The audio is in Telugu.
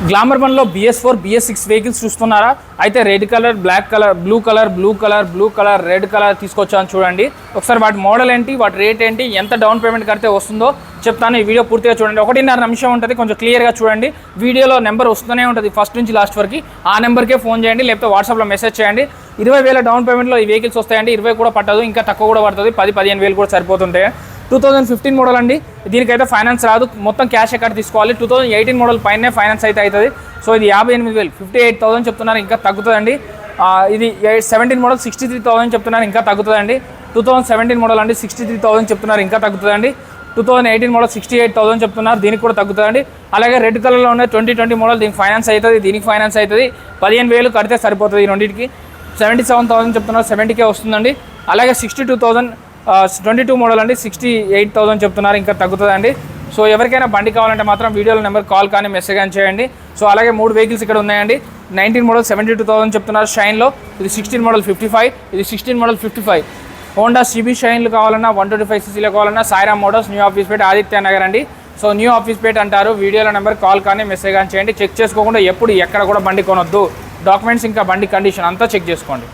గ్లామర్ వన్లో BS4 BS6 వెహికల్స్ చూస్తున్నారా? అయితే red colour, black colour, blue colour, red colour తీసుకొచ్చాను చూడండి. ఒకసారి వాటి మోడల్ ఏంటి, వాటి రేట్ ఏంటి, ఎంత డౌన్ పేమెంట్ కడితే వస్తుందో చెప్తాను. ఈ వీడియో పూర్తిగా చూడండి. 1.5 నిమిషం ఉంటుంది, కొంచెం క్లియర్గా చూడండి. వీడియోలో నెంబర్ వస్తూనే ఉంటుంది ఫస్ట్ నుంచి లాస్ట్ వరకు. ఆ నెంబర్కే ఫోన్ చేయండి, లేకపోతే వాట్సాప్లో మెసేజ్ చేయండి. 20,000 డౌన్ పేమెంట్లో ఈ వెహికల్స్ వస్తాయండి. 20 కూడా పట్టదు, ఇంకా తక్కువ కూడా పడుతుంది. 10-15,000 కూడా సరిపోతుంటాయి. 2015 మోడల్ అండి. దీనికైతే ఫైనాన్స్ రాదు, మొత్తం క్యాష్ ఎక్కడ తీసుకోవాలి. 2018 మోడల్ పైనే ఫైనాన్స్ అయితే అవుతుంది. సో ఇది 58,000, 58,000 చెప్తున్నారు, ఇంకా తగ్గుతుందండి. ఇది 17 మోడల్ 63,000 చెప్తున్నారు, ఇంకా తగ్గుతుందండి. 2017 మోడల్ అండి 63,000 చెప్తున్నారు, ఇంకా తగ్గుతుందండి. 2018 మోడల్ 68,000 చెప్తున్నారు, దీనికి కూడా తగ్గుతుందండి. అలాగే రెడ్ కలర్లో ఉన్న 2020 మోడల్ దీనికి ఫైనాన్స్ అవుతుంది, దీనికి ఫైనాన్స్ అవుతుంది. 15,000 కడితే సరిపోతుంది. ఈ రెండింటికి 77,000 చెప్తున్నారు, 70K వస్తుందండి. అలాగే 62,000 22 మోడల్ అండి 68,000 చెప్తున్నారు, ఇంకా తగ్గుతుందండి. సో ఎవరికైనా బండి కావాలంటే మాత్రం వీడియోలో నెంబర్ కాల్ కానీ మెసేజ్ కానీ చేయండి. సో అలాగే 3 వెహికల్స్ ఇక్కడ ఉన్నాయండి. 19 మోడల్ 72,000 చెప్తున్నారు షైన్లో. ఇది 16 మోడల్ 55, ఇది 16 మోడల్ 55. హోండా CB షైన్లు కావాలన్నా 125cc కావాలన్నా సాయిరామ్ మోటార్స్, న్యూ ఆఫీస్ పేట, ఆదిత్య నగర్ అండి. సో న్యూ ఆఫీస్ పేట అంటారు. వీడియోలో నెంబర్ కాల్ కానీ మెసేజ్ కానీ చేయండి. చెక్ చేసుకోకుండా ఎప్పుడు ఎక్కడ కూడా బండి కొనొద్దు. డాక్యుమెంట్స్ ఇంకా బండి కండిషన్ అంతా చెక్ చేసుకోండి.